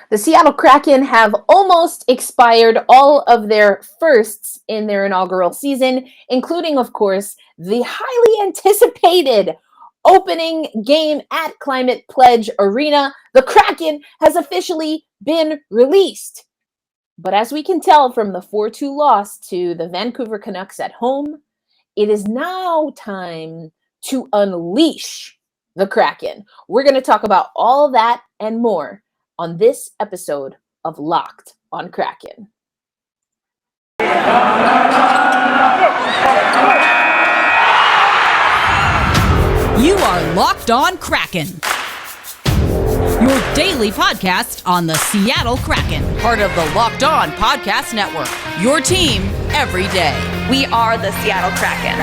The Seattle Kraken have almost expired all of their firsts in their inaugural season, including, of course, the highly anticipated opening game at Climate Pledge Arena. The Kraken has officially been released. But as we can tell from the 4-2 loss to the Vancouver Canucks at home, it is now time to unleash the Kraken. We're going to talk about all that and more on this episode of Locked on Kraken. You are Locked on Kraken, your daily podcast on the Seattle Kraken, part of the Locked On Podcast Network, your team every day. We are the Seattle Kraken.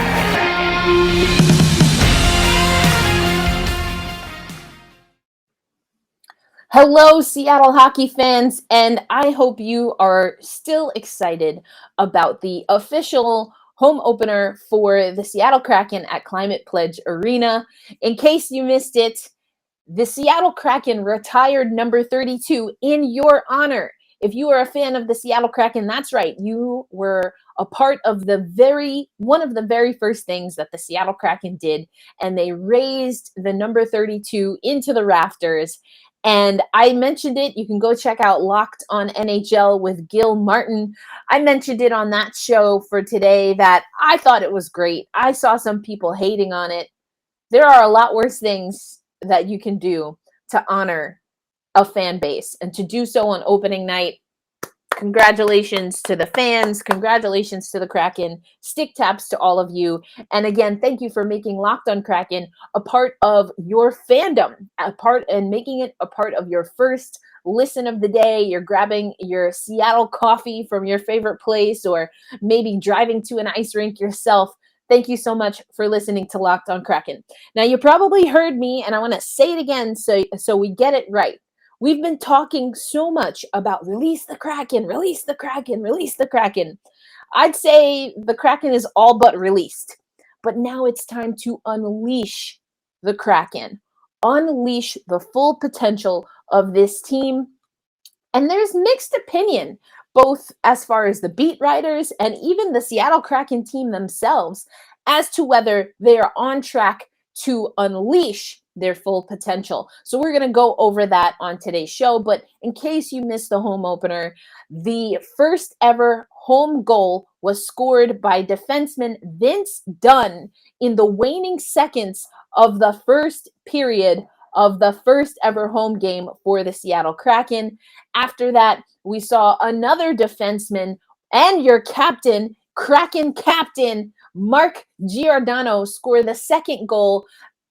Hello, Seattle hockey fans, and I hope you are still excited about the official home opener for the Seattle Kraken at Climate Pledge Arena. In case you missed it, the Seattle Kraken retired number 32 in your honor. If you are a fan of the Seattle Kraken, that's right. You were a part of one of the very first things that the Seattle Kraken did, and they raised the number 32 into the rafters. And I mentioned it. You can go check out Locked on NHL with Gil Martin. I mentioned it on that show for today that I thought it was great. I saw some people hating on it. There are a lot worse things that you can do to honor a fan base, and to do so on opening night. Congratulations to the fans. Congratulations to the Kraken. Stick taps to all of you. And again, thank you for making Locked on Kraken a part of your fandom, and making it a part of your first listen of the day. You're grabbing your Seattle coffee from your favorite place, or maybe driving to an ice rink yourself. Thank you so much for listening to Locked on Kraken. Now, you probably heard me, and I want to say it again so we get it right. We've been talking so much about release the Kraken, release the Kraken, release the Kraken. I'd say the Kraken is all but released. But now it's time to unleash the Kraken. Unleash the full potential of this team. And there's mixed opinion, both as far as the beat writers and even the Seattle Kraken team themselves, as to whether they are on track to unleash their full potential. So we're going to go over that on today's show. But in case you missed the home opener, the first ever home goal was scored by defenseman Vince Dunn in the waning seconds of the first period of the first ever home game for the Seattle Kraken. After that, we saw another defenseman and your captain, Kraken captain, Mark Giordano, score the second goal.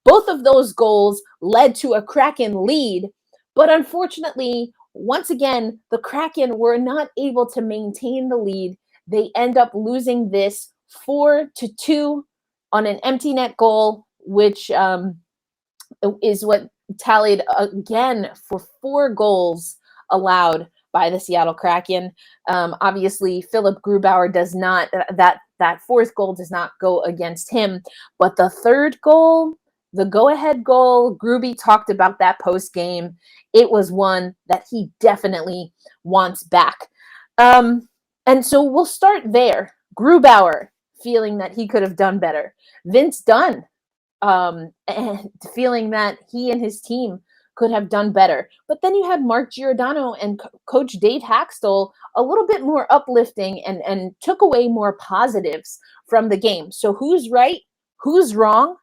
Both of those goals led to a Kraken lead, but unfortunately, once again, the Kraken were not able to maintain the lead. They end up losing this 4-2 on an empty net goal, which is what tallied again for 4 goals allowed by the Seattle Kraken. Obviously, Philip Grubauer does not, that fourth goal does not go against him, but the third goal, the go-ahead goal, Gruby talked about that post-game. It was one that he definitely wants back. And so we'll start there. Grubauer feeling that he could have done better. Vince Dunn and feeling that he and his team could have done better. But then you had Mark Giordano and Coach Dave Haxtell a little bit more uplifting and took away more positives from the game. So who's right? Who's wrong?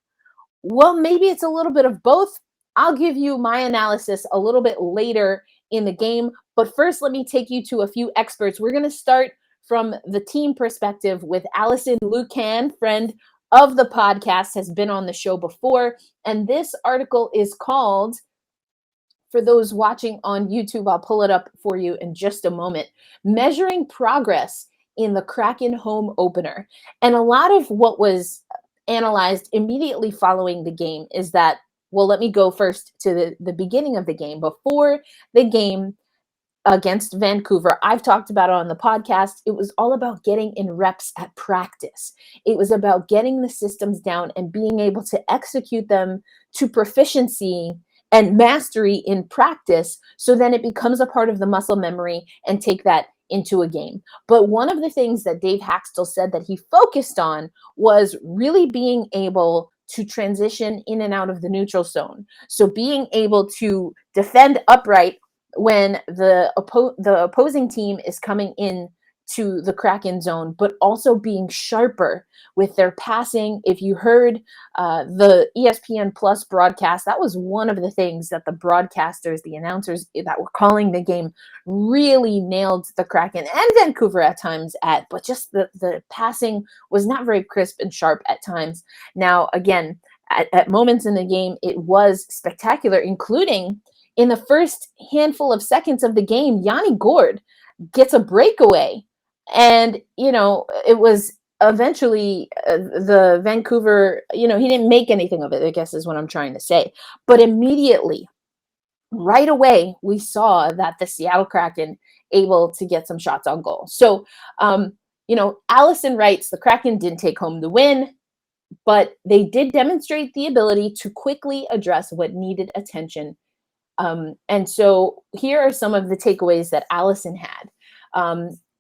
Well, maybe it's a little bit of both. I'll give you my analysis a little bit later in the game. But first, let me take you to a few experts. We're going to start from the team perspective with Alison Lukan, friend of the podcast, has been on the show before. And this article is called, for those watching on YouTube, I'll pull it up for you in just a moment, Measuring Progress in the Kraken Home Opener. And a lot of what was analyzed immediately following the game is that, well, let me go first to the beginning of the game. Before the game against Vancouver, I've talked about it on the podcast, it was all about getting in reps at practice. It was about getting the systems down and being able to execute them to proficiency and mastery in practice, so then it becomes a part of the muscle memory and take that into a game. But one of the things that Dave Haxtell said that he focused on was really being able to transition in and out of the neutral zone. So being able to defend upright when the opposing team is coming in to the Kraken zone, but also being sharper with their passing. If you heard the ESPN Plus broadcast, that was one of the things that the broadcasters, the announcers that were calling the game really nailed the Kraken and Vancouver at times at, but just the passing was not very crisp and sharp at times. Now, again, at moments in the game, it was spectacular, including in the first handful of seconds of the game, Yanni Gourde gets a breakaway. And, it was eventually the Vancouver, he didn't make anything of it, I guess is what I'm trying to say. But immediately, right away, we saw that the Seattle Kraken able to get some shots on goal. So, Allison writes, the Kraken didn't take home the win, but they did demonstrate the ability to quickly address what needed attention. And so here are some of the takeaways that Allison had.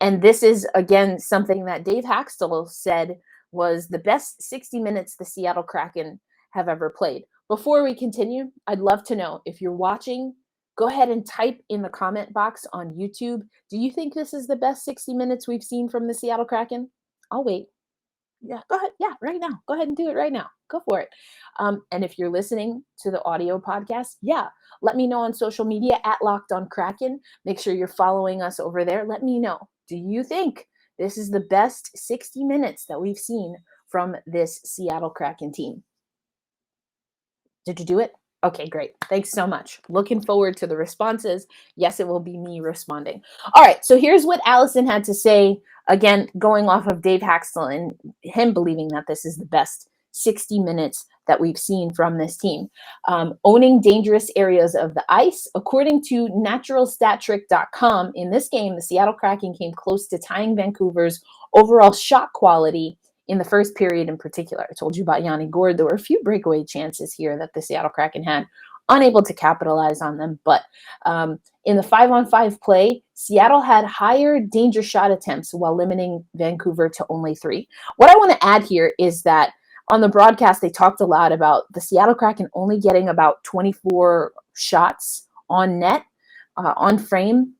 And this is, again, something that Dave Haxtell said was the best 60 minutes the Seattle Kraken have ever played. Before we continue, I'd love to know, if you're watching, go ahead and type in the comment box on YouTube. Do you think this is the best 60 minutes we've seen from the Seattle Kraken? I'll wait. Yeah, go ahead. Yeah, right now. Go ahead and do it right now. Go for it. And if you're listening to the audio podcast, let me know on social media at Locked On Kraken. Make sure you're following us over there. Let me know. Do you think this is the best 60 minutes that we've seen from this Seattle Kraken team? Did you do it? Okay, great. Thanks so much. Looking forward to the responses. Yes, it will be me responding. All right, so here's what Allison had to say, again, going off of Dave Haxtell and him believing that this is the best 60 minutes that we've seen from this team. Owning dangerous areas of the ice. According to naturalstattrick.com, in this game, the Seattle Kraken came close to tying Vancouver's overall shot quality in the first period in particular. I told you about Yanni Gourde. There were a few breakaway chances here that the Seattle Kraken had, unable to capitalize on them. But in the 5-on-5 play, Seattle had higher danger shot attempts while limiting Vancouver to only 3. What I want to add here is that on the broadcast, they talked a lot about the Seattle Kraken only getting about 24 shots on net, on frame,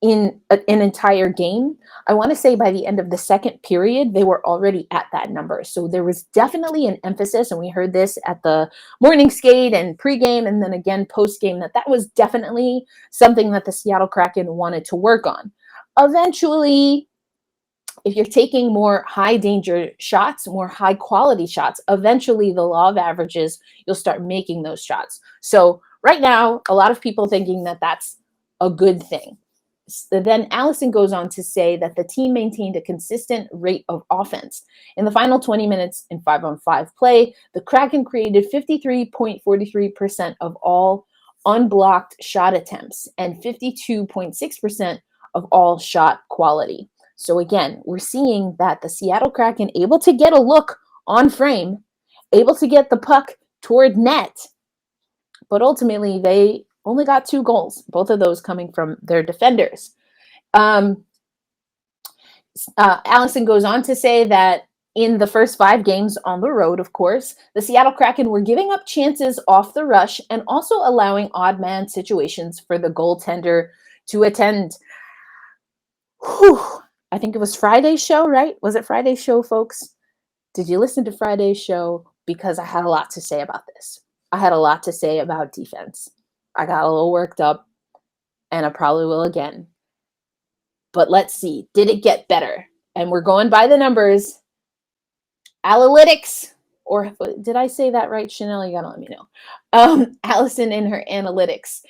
in an entire game. I want to say by the end of the second period, they were already at that number. So there was definitely an emphasis, and we heard this at the morning skate and pregame, and then again postgame, that was definitely something that the Seattle Kraken wanted to work on. Eventually, if you're taking more high danger shots, more high quality shots, eventually the law of averages, you'll start making those shots. So right now, a lot of people thinking that that's a good thing. Then Allison goes on to say that the team maintained a consistent rate of offense. In the final 20 minutes in 5-on-5 play, the Kraken created 53.43% of all unblocked shot attempts and 52.6% of all shot quality. So again, we're seeing that the Seattle Kraken able to get a look on frame, able to get the puck toward net, but ultimately they only got 2 goals, both of those coming from their defenders. Allison goes on to say that in the first 5 games on the road, of course, the Seattle Kraken were giving up chances off the rush and also allowing odd man situations for the goaltender to attend. I think it was Friday's show, right? Was it Friday's show, folks? Did you listen to Friday's show? Because I had a lot to say about this. I had a lot to say about defense. I got a little worked up, and I probably will again. But let's see. Did it get better? And we're going by the numbers. Analytics, or did I say that right, Chanel? You got to let me know. Allison in her analytics.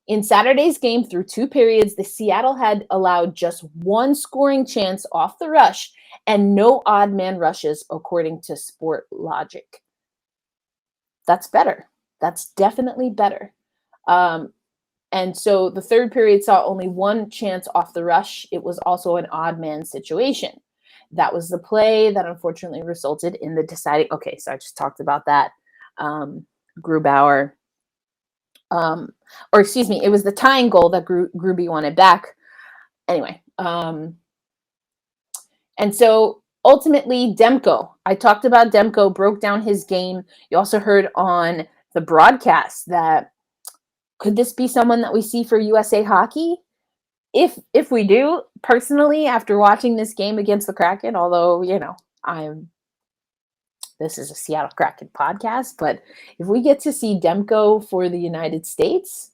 In Saturday's game, through 2 periods, the Seattle had allowed just 1 scoring chance off the rush and no odd man rushes, according to Sport Logic. That's better. That's definitely better. And so the third period saw only 1 chance off the rush. It was also an odd man situation. That was the play that unfortunately resulted in the deciding. Okay, so I just talked about that. Grubauer, or excuse me, it was the tying goal that Gruby wanted back. Anyway, and so ultimately, Demko. I talked about Demko, broke down his game. You also heard on the broadcast that could this be someone that we see for USA Hockey? If we do, personally, after watching this game against the Kraken, although, this is a Seattle Kraken podcast, but if we get to see Demko for the United States,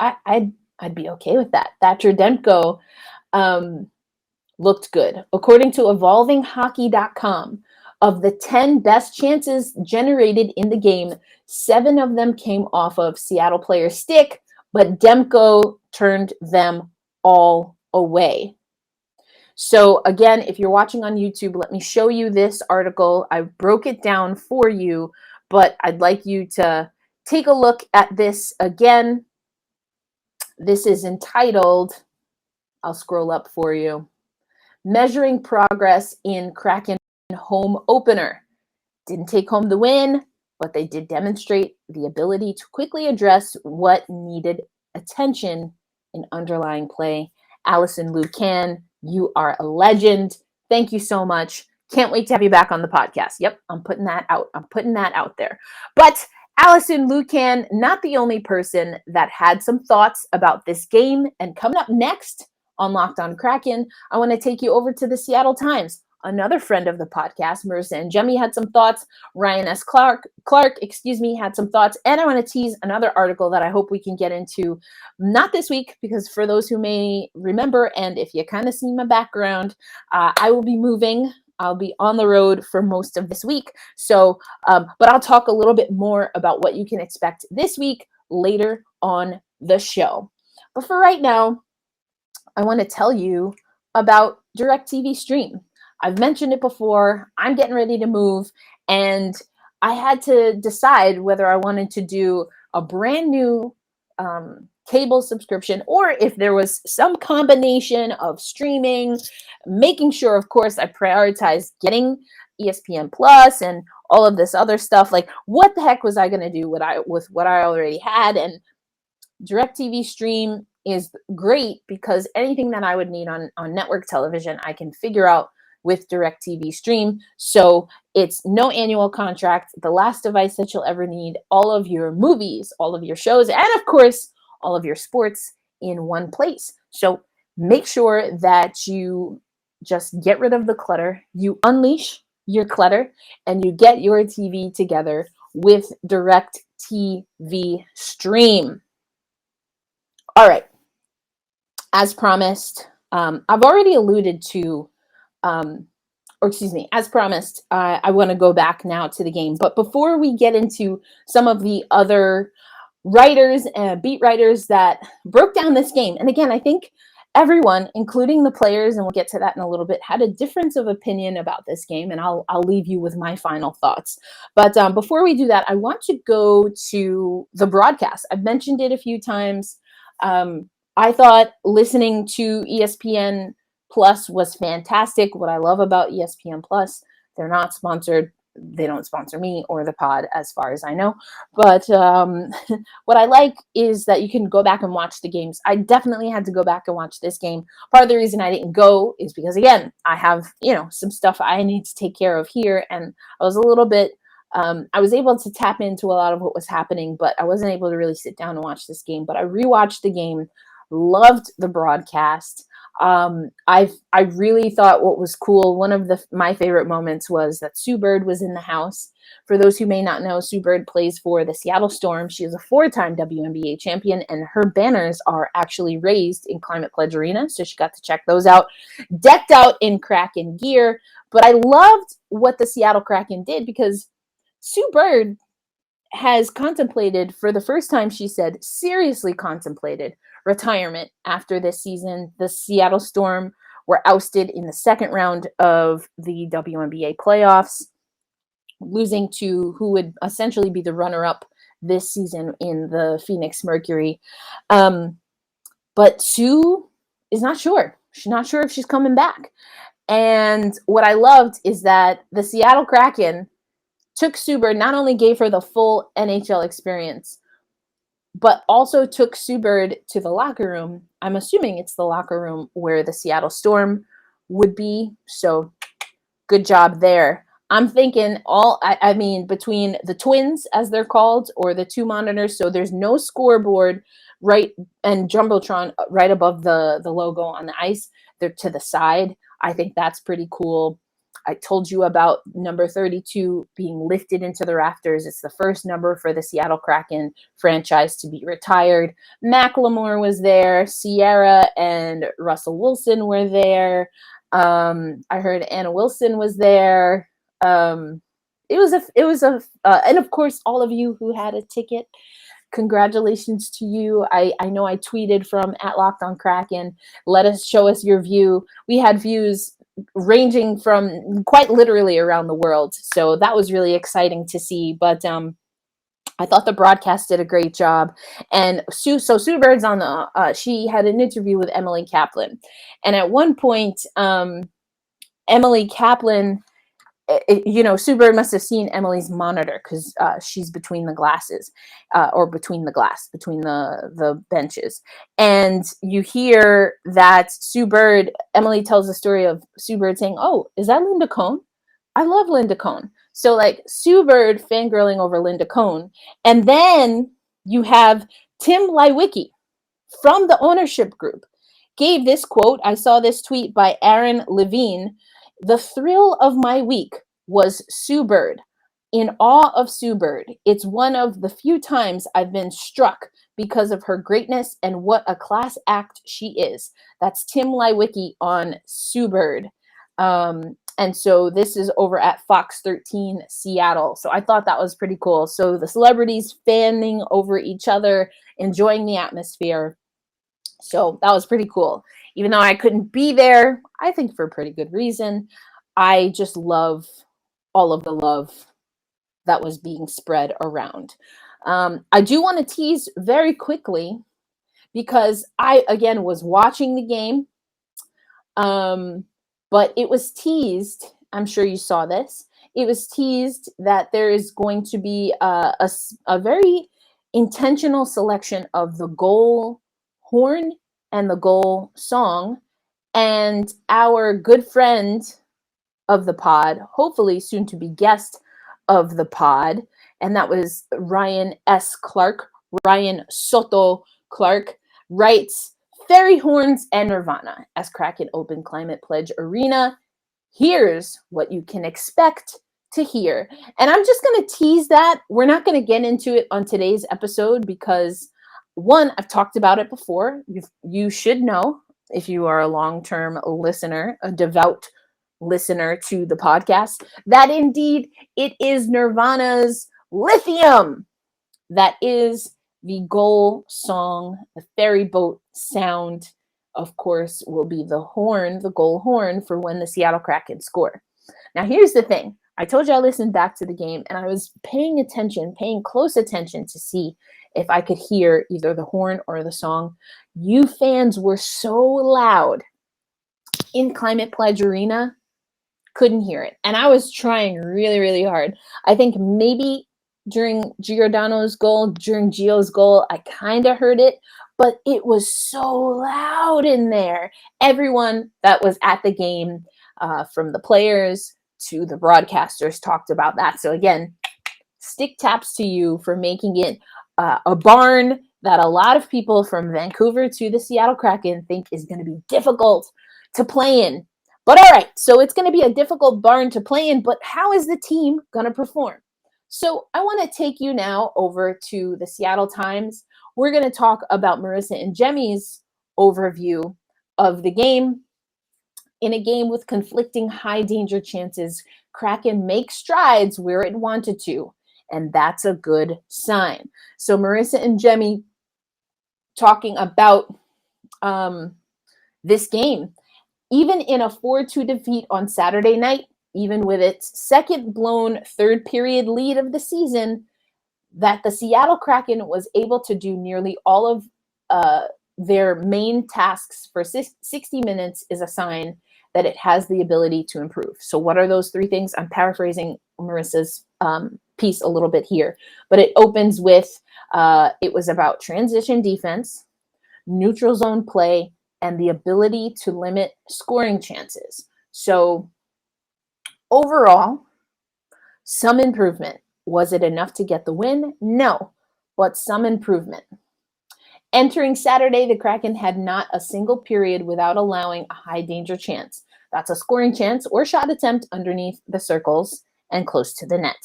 I'd be okay with that. Thatcher Demko looked good. According to evolvinghockey.com, of the 10 best chances generated in the game, 7 of them came off of Seattle player's stick, but Demko turned them all away. So again, if you're watching on YouTube, let me show you this article. I broke it down for you, but I'd like you to take a look at this again. This is entitled, I'll scroll up for you, Measuring Progress in Kraken Home Opener. Didn't take home the win, but they did demonstrate the ability to quickly address what needed attention in underlying play. Alison Lukan, you are a legend. Thank you so much. Can't wait to have you back on the podcast. Yep, I'm putting that out there. But Alison Lukan, not the only person that had some thoughts about this game. And coming up next on Locked On Kraken, I want to take you over to the Seattle Times. Another friend of the podcast, Marissa and Jemmy, had some thoughts. Ryan S. Clark, had some thoughts. And I want to tease another article that I hope we can get into, not this week, because for those who may remember, and if you kind of see my background, I will be moving. I'll be on the road for most of this week. So, but I'll talk a little bit more about what you can expect this week later on the show. But for right now, I want to tell you about DirecTV Stream. I've mentioned it before. I'm getting ready to move, and I had to decide whether I wanted to do a brand new cable subscription or if there was some combination of streaming, making sure, of course, I prioritized getting ESPN Plus and all of this other stuff. Like, what the heck was I going to do with what I already had? And DirecTV Stream is great because anything that I would need on network television, I can figure out with DirecTV Stream. So it's no annual contract, the last device that you'll ever need, all of your movies, all of your shows, and of course, all of your sports in one place. So make sure that you just get rid of the clutter, you unleash your clutter, and you get your TV together with DirecTV Stream. All right. As promised, I've already alluded to as promised, I want to go back now to the game. But before we get into some of the other writers and beat writers that broke down this game, and again, I think everyone, including the players, and we'll get to that in a little bit, had a difference of opinion about this game, and I'll leave you with my final thoughts. But before we do that, I want to go to the broadcast. I've mentioned it a few times. I thought listening to ESPN Plus was fantastic. What I love about ESPN Plus, they're not sponsored. They don't sponsor me or the pod as far as I know. But what I like is that you can go back and watch the games. I definitely had to go back and watch this game. Part of the reason I didn't go is because, again, I have, some stuff I need to take care of here. And I was a little bit, I was able to tap into a lot of what was happening, but I wasn't able to really sit down and watch this game. But I rewatched the game, loved the broadcast. I really thought what was cool, one of my favorite moments was that Sue Bird was in the house. For those who may not know, Sue Bird plays for the Seattle Storm. She is a 4-time WNBA champion, and her banners are actually raised in Climate Pledge Arena, so she got to check those out. Decked out in Kraken gear, but I loved what the Seattle Kraken did because Sue Bird has contemplated, for the first time, she said, seriously contemplated retirement after this season. The Seattle Storm were ousted in the second round of the WNBA playoffs, losing to who would essentially be the runner-up this season in the Phoenix Mercury. But Sue is not sure. She's not sure if she's coming back. And what I loved is that the Seattle Kraken took Sue Bird, not only gave her the full NHL experience, but also took Sue Bird to the locker room. I'm assuming it's the locker room where the Seattle Storm would be. So good job there. I'm thinking I mean, between the Twins, as they're called, or the two monitors, so there's no scoreboard right and Jumbotron right above the logo on the ice. They're to the side. I think that's pretty cool. I told you about number 32 being lifted into the rafters. It's the first number for the Seattle Kraken franchise to be retired. Macklemore was there. Sierra and Russell Wilson were there. I heard Anna Wilson was there. And of course, all of you who had a ticket, congratulations to you. I know I tweeted from @LockedOnKraken. Show us your view. We had views ranging from quite literally around the world. So that was really exciting to see. But I thought the broadcast did a great job. And Sue Bird's on she had an interview with Emily Kaplan. And at one point, Emily Kaplan, Sue Bird must have seen Emily's monitor because she's between the glasses, or between the benches. And you hear that Emily tells the story of Sue Bird saying, "Oh, is that Linda Cohn? I love Linda Cohn." So like Sue Bird fangirling over Linda Cohn. And then you have Tim Lywicki from the ownership group gave this quote. I saw this tweet by Aaron Levine. "The thrill of my week was Sue Bird. In awe of Sue Bird. It's one of the few times I've been struck because of her greatness and what a class act she is." That's Tim Lywicki on Sue Bird. And so this is over at Fox 13 Seattle. So I thought that was pretty cool. So the celebrities fanning over each other, enjoying the atmosphere. So that was pretty cool. Even though I couldn't be there, I think for a pretty good reason. I just love all of the love that was being spread around. I do want to tease very quickly because I, again, was watching the game. But it was teased, I'm sure you saw this, it was teased that there is going to be a very intentional selection of the goal horn and the goal song. And our good friend of the pod, hopefully soon to be guest of the pod, and that was Ryan S. Clark, Ryan Soto Clark, writes, "Fairy horns and Nirvana as Kraken open Climate Pledge Arena. Here's what you can expect to hear." And I'm just going to tease that. We're not going to get into it on today's episode because, one, I've talked about it before. You should know, if you are a long-term listener, a devout listener to the podcast, that indeed it is Nirvana's Lithium that is the goal song. The ferry boat sound, of course, will be the horn, the goal horn, for when the Seattle Kraken score. Now, here's the thing. I told you I listened back to the game, and I was paying close attention to see if I could hear either the horn or the song. You fans were so loud in Climate Pledge Arena, couldn't hear it. And I was trying really, really hard. I think maybe during Giordano's goal, during Gio's goal, I kind of heard it, but it was so loud in there. Everyone that was at the game, from the players to the broadcasters, talked about that. So again, stick taps to you for making it a barn that a lot of people from Vancouver to the Seattle Kraken think is going to be difficult to play in. But all right, so it's going to be a difficult barn to play in, but how is the team going to perform? So I want to take you now over to the Seattle Times. We're going to talk about Marissa and Jemmy's overview of the game. In a game with conflicting high danger chances, Kraken makes strides where it wanted to, and that's a good sign. So Marissa and Jemmy talking about this game. Even in a 4-2 defeat on Saturday night, even with its second blown third period lead of the season, that the Seattle Kraken was able to do nearly all of their main tasks for 60 minutes is a sign that it has the ability to improve. So what are those three things? I'm paraphrasing Marissa's piece a little bit here, but it opens with, it was about transition defense, neutral zone play, and the ability to limit scoring chances. So overall, some improvement. Was it enough to get the win? No, but some improvement. Entering Saturday, the Kraken had not a single period without allowing a high danger chance. That's a scoring chance or shot attempt underneath the circles and close to the net.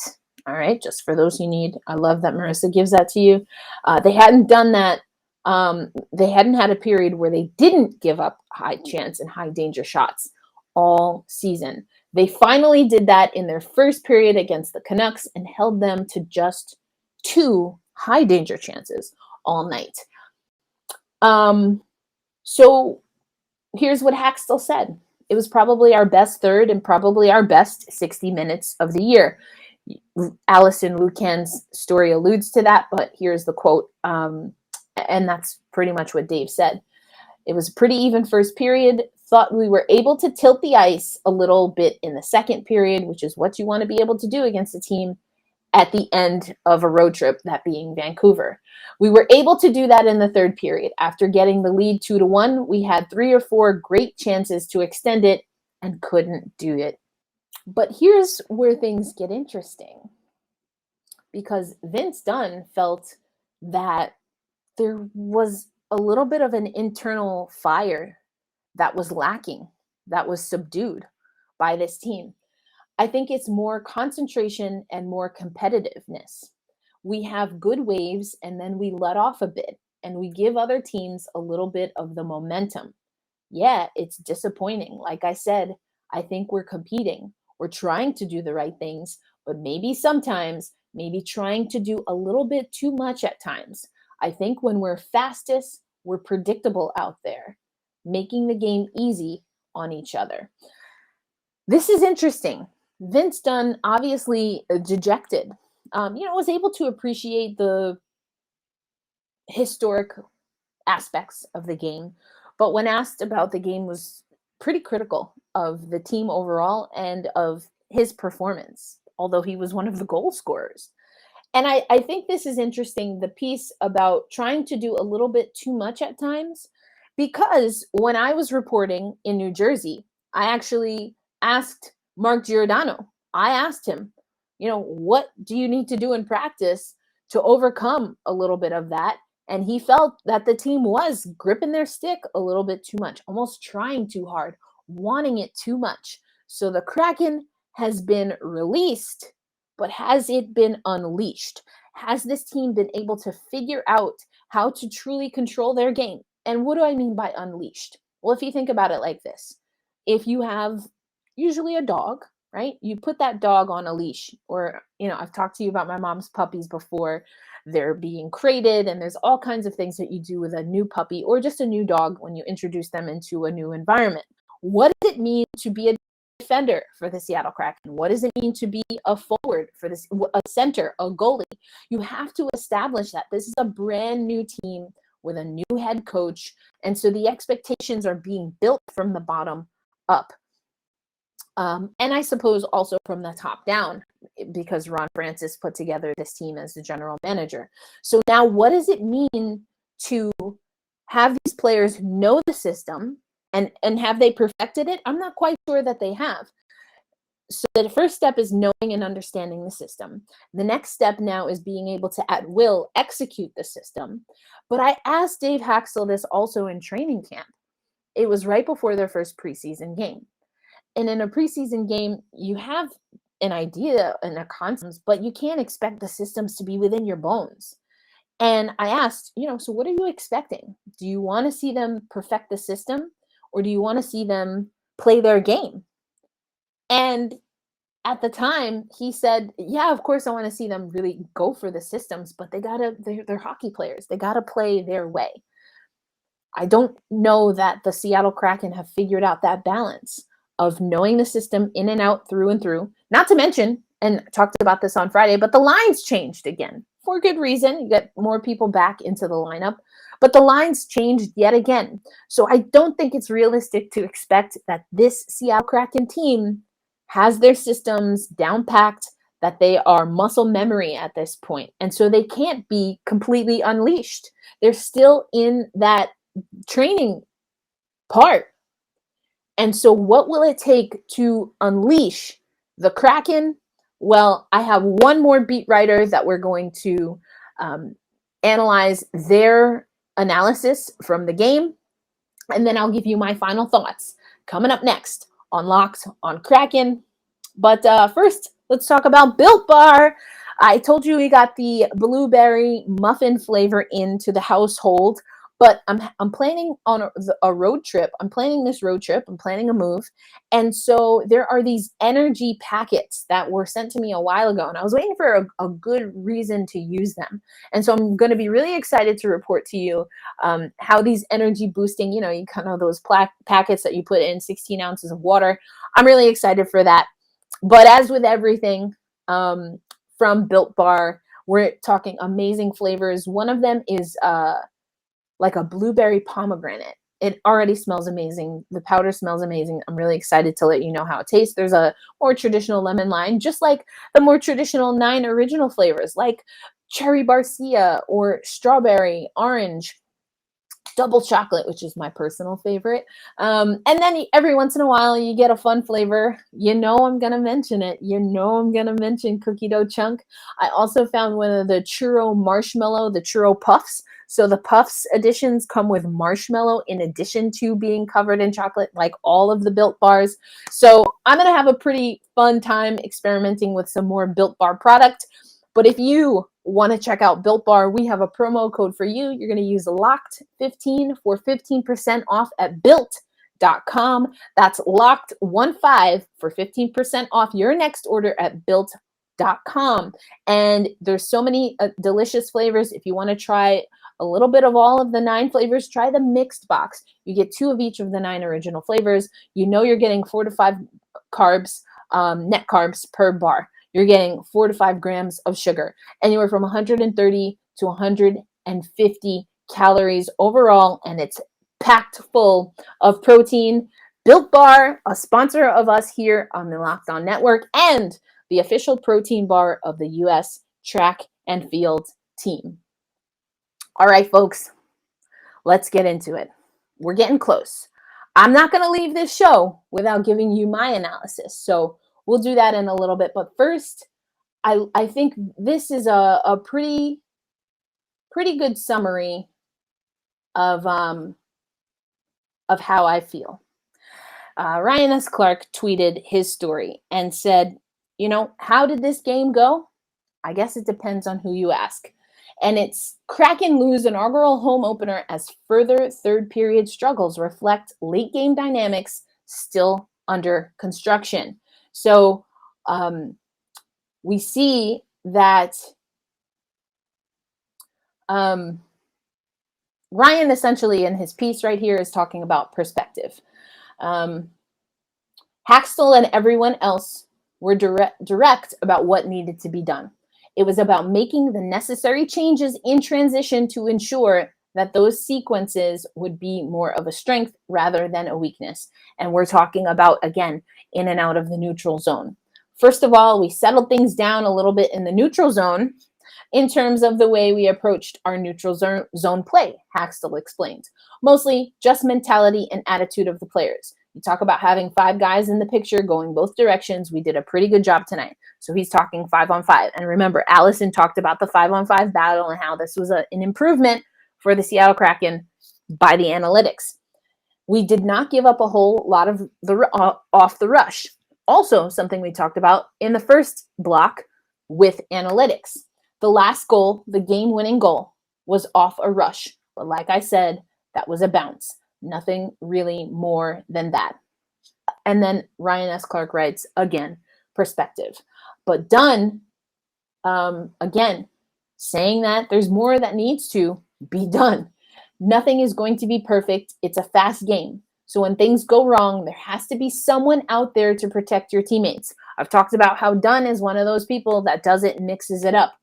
All right, just for those you need. I love that Marissa gives that to you. They hadn't done that. They hadn't had a period where they didn't give up high chance and high danger shots all season. They finally did that in their first period against the Canucks and held them to just 2 high danger chances all night. So here's what Haxtell said. It was probably our best third and probably our best 60 minutes of the year. Alison Lukan's story alludes to that, but here's the quote. And that's pretty much what Dave said. It was a pretty even first period. Thought we were able to tilt the ice a little bit in the second period, which is what you want to be able to do against a team at the end of a road trip, that being Vancouver. We were able to do that in the third period. After getting the lead 2-1, we had 3 or 4 great chances to extend it and couldn't do it. But here's where things get interesting, because Vince Dunn felt that there was a little bit of an internal fire that was lacking, that was subdued by this team. I think it's more concentration and more competitiveness. We have good waves and then we let off a bit and we give other teams a little bit of the momentum. Yeah, it's disappointing. Like I said, I think we're competing. We're trying to do the right things, but maybe sometimes, maybe trying to do a little bit too much at times. I think when we're fastest, we're predictable out there, making the game easy on each other. This is interesting. Vince Dunn, obviously dejected, was able to appreciate the historic aspects of the game, but when asked about the game was pretty critical of the team overall and of his performance, although he was one of the goal scorers. And I think this is interesting, the piece about trying to do a little bit too much at times, because when I was reporting in New Jersey, I actually asked Mark Giordano, I asked him, what do you need to do in practice to overcome a little bit of that? And he felt that the team was gripping their stick a little bit too much, almost trying too hard, wanting it too much. So the Kraken has been released, but has it been unleashed? Has this team been able to figure out how to truly control their game? And what do I mean by unleashed? Well, if you think about it like this, if you have usually a dog, right? You put that dog on a leash, or, I've talked to you about my mom's puppies before. They're being crated, and there's all kinds of things that you do with a new puppy or just a new dog when you introduce them into a new environment. What does it mean to be a defender for the Seattle Kraken? What does it mean to be a forward for this, a center, a goalie? You have to establish that this is a brand new team with a new head coach. And so the expectations are being built from the bottom up. And I suppose also from the top down, because Ron Francis put together this team as the general manager. So now what does it mean to have these players know the system, and have they perfected it? I'm not quite sure that they have. So the first step is knowing and understanding the system. The next step now is being able to, at will, execute the system. But I asked Dave Haxtell this also in training camp. It was right before their first preseason game. And in a preseason game, you have an idea and a concept, but you can't expect the systems to be within your bones. And I asked, so what are you expecting? Do you want to see them perfect the system, or do you want to see them play their game? And at the time, he said, yeah, of course I want to see them really go for the systems, but they're hockey players. They got to play their way. I don't know that the Seattle Kraken have figured out that balance of knowing the system in and out, through and through. Not to mention, and I talked about this on Friday, but the lines changed again. for good reason. You get more people back into the lineup, but the lines changed yet again. So I don't think it's realistic to expect that this Seattle Kraken team has their systems down packed, that they are muscle memory at this point. And so they can't be completely unleashed. They're still in that training part. And so what will it take to unleash the Kraken? Well, I have one more beat writer that we're going to analyze their analysis from the game. And then I'll give you my final thoughts coming up next on Locked on Kraken. But first, let's talk about Built Bar. I told you we got the blueberry muffin flavor into the household, but I'm planning on a road trip. I'm planning this road trip. I'm planning a move. And so there are these energy packets that were sent to me a while ago, and I was waiting for a good reason to use them. And so I'm going to be really excited to report to you how these energy boosting, you kind of those packets that you put in 16 ounces of water. I'm really excited for that. But as with everything from Built Bar, we're talking amazing flavors. One of them is like a blueberry pomegranate. It already smells amazing. The powder smells amazing. I'm really excited to let you know how it tastes. There's a more traditional lemon lime, just like the more traditional 9 original flavors, like cherry barcia or strawberry, orange, double chocolate, which is my personal favorite. And then every once in a while, you get a fun flavor. I'm going to mention it. I'm going to mention cookie dough chunk. I also found one of the churro marshmallow, the churro puffs. So the puffs editions come with marshmallow in addition to being covered in chocolate, like all of the Built Bars. So I'm going to have a pretty fun time experimenting with some more Built Bar product. But if you want to check out Built Bar, we have a promo code for you. You're going to use LOCKED15 for 15% off at built.com. That's LOCKED15 for 15% off your next order at built.com. And there's so many delicious flavors. If you want to try a little bit of all of the 9 flavors, try the mixed box. You get 2 of each of the 9 original flavors. You're getting 4 to 5 carbs, net carbs per bar. You're getting 4 to 5 grams of sugar, anywhere from 130 to 150 calories overall, and it's packed full of protein. Built Bar, a sponsor of us here on the Locked On Network, and the official protein bar of the U.S. track and field team. All right, folks, let's get into it. We're getting close. I'm not going to leave this show without giving you my analysis, so we'll do that in a little bit. But first, I think this is a pretty good summary of how I feel. Ryan S. Clark tweeted his story and said, how did this game go? I guess it depends on who you ask. And it's Kraken lose inaugural home opener as further third period struggles reflect late game dynamics still under construction. So we see that Ryan essentially in his piece right here is talking about perspective. Haxtell and everyone else were direct about what needed to be done. It was about making the necessary changes in transition to ensure that those sequences would be more of a strength rather than a weakness. And we're talking about, again, in and out of the neutral zone. First of all, we settled things down a little bit in the neutral zone in terms of the way we approached our neutral zone play, Haxtell explained. Mostly just mentality and attitude of the players. You talk about having 5 guys in the picture going both directions. We did a pretty good job tonight. So he's talking 5-on-5. And remember, Allison talked about the 5-on-5 battle and how this was an improvement for the Seattle Kraken by the analytics. We did not give up a whole lot of off the rush. Also, something we talked about in the first block with analytics. The last goal, the game-winning goal, was off a rush. But like I said, that was a bounce. Nothing really more than that. And then Ryan S. Clark writes, again, perspective. But Dunn, again, saying that there's more that needs to be done. Nothing is going to be perfect. It's a fast game. So when things go wrong, there has to be someone out there to protect your teammates. I've talked about how Dunn is one of those people that does it and mixes it up.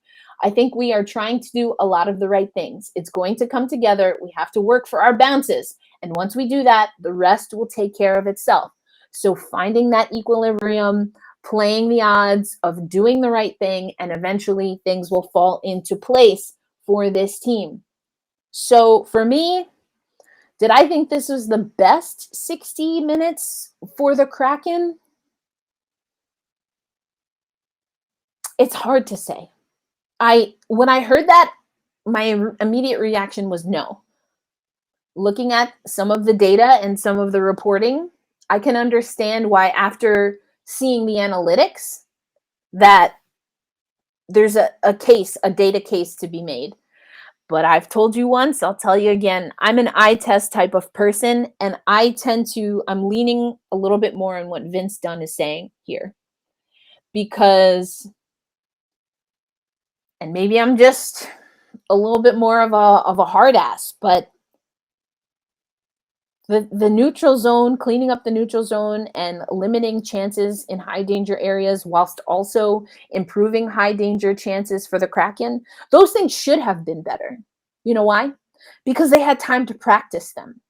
I think we are trying to do a lot of the right things. It's going to come together. We have to work for our bounces. And once we do that, the rest will take care of itself. So finding that equilibrium, playing the odds of doing the right thing, and eventually things will fall into place for this team. So for me, did I think this was the best 60 minutes for the Kraken? It's hard to say. When I heard that, my immediate reaction was no. Looking at some of the data and some of the reporting, I can understand why after seeing the analytics that there's a data case to be made. But I've told you once, I'll tell you again, I'm an eye test type of person, and I'm leaning a little bit more on what Vince Dunn is saying here. Because, and maybe I'm just a little bit more of a hard ass, but the neutral zone, cleaning up the neutral zone and limiting chances in high danger areas whilst also improving high danger chances for the Kraken, those things should have been better. You know why? Because they had time to practice them.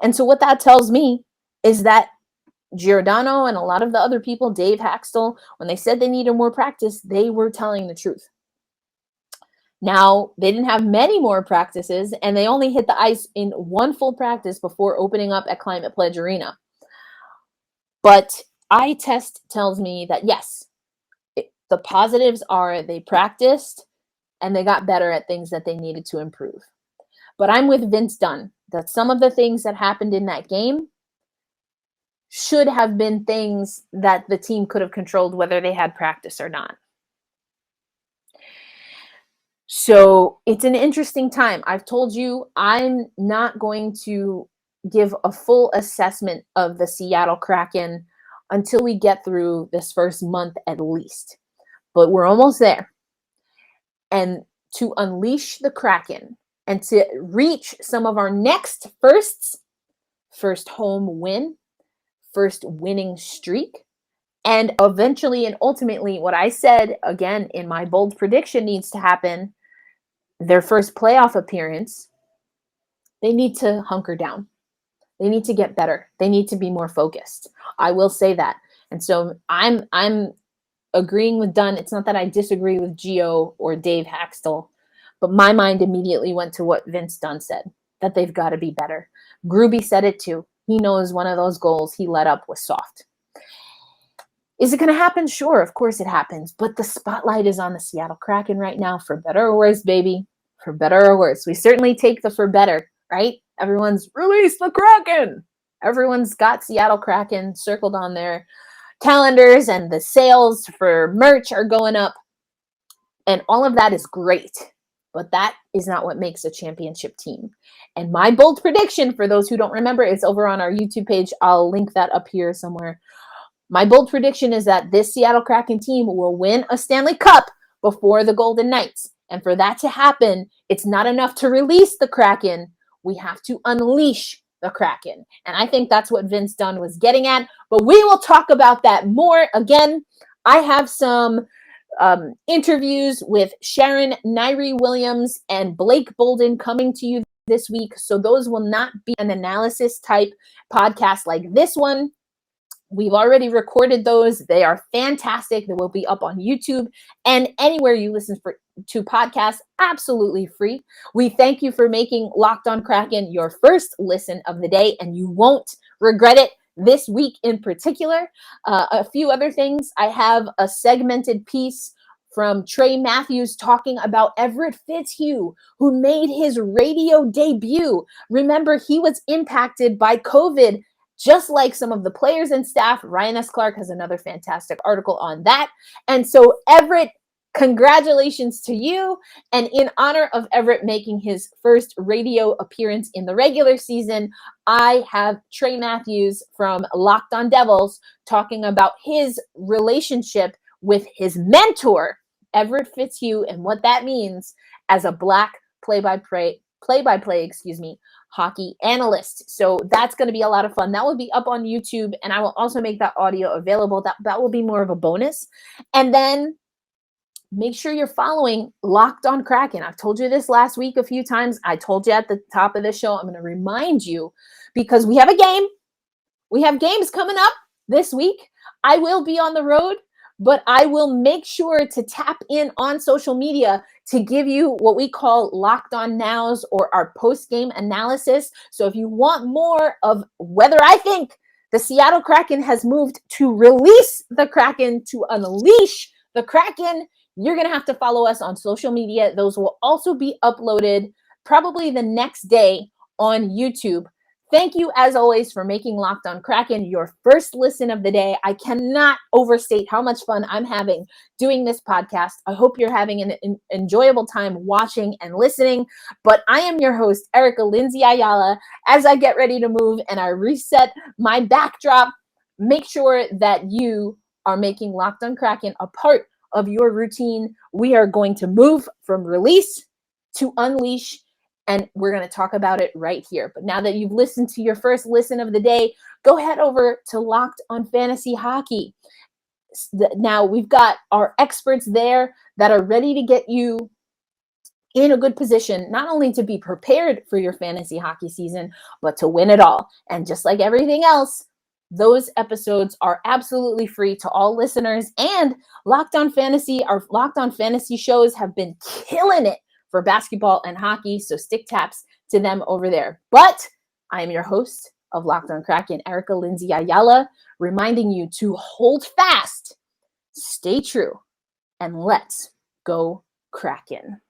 And so what that tells me is that Giordano and a lot of the other people, Dave Haxtell, when they said they needed more practice, they were telling the truth. Now, they didn't have many more practices, and they only hit the ice in one full practice before opening up at Climate Pledge Arena. But eye test tells me that, yes, the positives are they practiced and they got better at things that they needed to improve. But I'm with Vince Dunn that some of the things that happened in that game should have been things that the team could have controlled whether they had practice or not. So it's an interesting time. I've told you I'm not going to give a full assessment of the Seattle Kraken until we get through this first month at least. But we're almost there. And to unleash the Kraken and to reach some of our next firsts, first home win, first winning streak, and eventually and ultimately what I said, again, in my bold prediction needs to happen, their first playoff appearance, they need to hunker down. They need to get better. They need to be more focused. I will say that. And so I'm agreeing with Dunn. It's not that I disagree with Gio or Dave Haxtell, but my mind immediately went to what Vince Dunn said, that they've got to be better. Gruby said it too. He knows one of those goals he let up was soft. Is it going to happen? Sure, of course it happens. But the spotlight is on the Seattle Kraken right now, for better or worse, baby. For better or worse. We certainly take the for better, right? Everyone's release the Kraken. Everyone's got Seattle Kraken circled on their calendars, and the sales for merch are going up. And all of that is great. But that is not what makes a championship team. And my bold prediction, for those who don't remember, is over on our YouTube page. I'll link that up here somewhere. My bold prediction is that this Seattle Kraken team will win a Stanley Cup before the Golden Knights. And for that to happen, it's not enough to release the Kraken. We have to unleash the Kraken. And I think that's what Vince Dunn was getting at. But we will talk about that more. Again, I have some interviews with Sharon Nairi-Williams and Blake Bolden coming to you this week. So those will not be an analysis type podcast like this one. We've already recorded those. They are fantastic. They will be up on YouTube and anywhere you listen to podcasts, absolutely free. We thank you for making Locked On Kraken your first listen of the day, and you won't regret it this week in particular. A few other things. I have a segmented piece from Trey Matthews talking about Everett Fitzhugh, who made his radio debut. Remember, he was impacted by COVID, just like some of the players and staff. Ryan S. Clark has another fantastic article on that. And so, Everett, congratulations to you. And in honor of Everett making his first radio appearance in the regular season, I have Trey Matthews from Locked On Devils talking about his relationship with his mentor, Everett Fitzhugh, and what that means as a Black play-by-play hockey analyst. So that's going to be a lot of fun. That will be up on YouTube, and I will also make that audio available. That will be more of a bonus. And then make sure you're following Locked On Kraken. I've told you this last week a few times. I told you at the top of the show. I'm going to remind you because we have a game. We have games coming up this week. I will be on the road, but I will make sure to tap in on social media to give you what we call Locked On Nows or our post-game analysis. So if you want more of whether I think the Seattle Kraken has moved to release the Kraken, to unleash the Kraken, you're going to have to follow us on social media. Those will also be uploaded probably the next day on YouTube. Thank you, as always, for making Locked On Kraken your first listen of the day. I cannot overstate how much fun I'm having doing this podcast. I hope you're having an enjoyable time watching and listening. But I am your host, Erica Lindsay Ayala. As I get ready to move and I reset my backdrop, make sure that you are making Locked On Kraken a part of your routine. We are going to move from release to unleash, and we're going to talk about it right here. But now that you've listened to your first listen of the day, go head over to Locked On Fantasy Hockey. Now we've got our experts there that are ready to get you in a good position, not only to be prepared for your fantasy hockey season, but to win it all. And just like everything else, those episodes are absolutely free to all listeners. And Locked On Fantasy, our Locked On Fantasy shows have been killing it for basketball and hockey, so stick taps to them over there. But I am your host of Locked On Kraken, Erica Lindsay Ayala, reminding you to hold fast, stay true, and let's go Kraken.